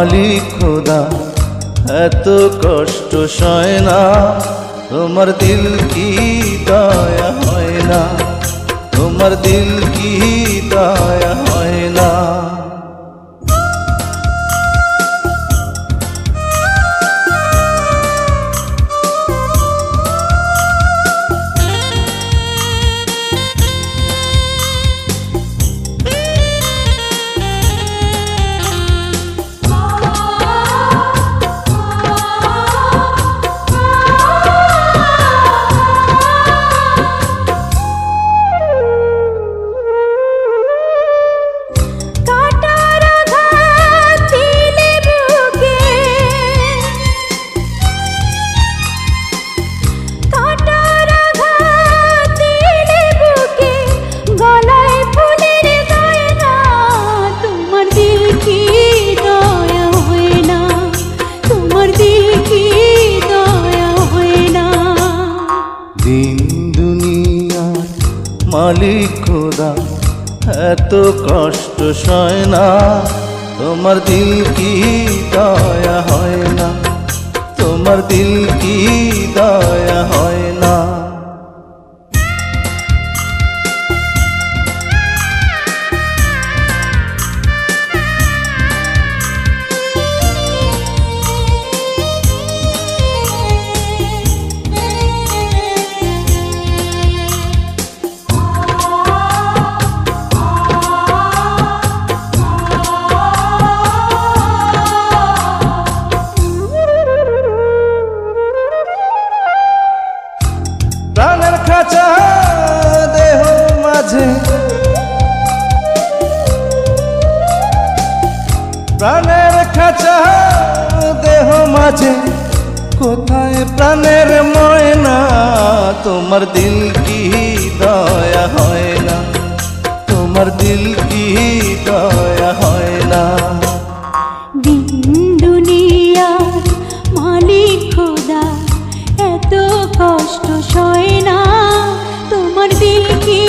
মালিক খোদা এত কষ্ট সয় না, তোমার দিল কি দয়া হয় না, তোমার দিল কি দয়া হয় না। মালিক খোদা এত কষ্ট সয় না, তোমার দিল কি দয়া হয় না, তোমার দিল কি দয়া হয় না। প্রাণের খাঁচা দেহ মাঝে, প্রাণের খাঁচা দেহ মাঝে, কোথায় প্রাণের ময়না, তোমার দিল কি দয়া হয় না, তোমার দিল কি দয়া হয় না। দুনিয়ার মালিক খোদা এত কষ্ট সয় না, তোমার দিল কি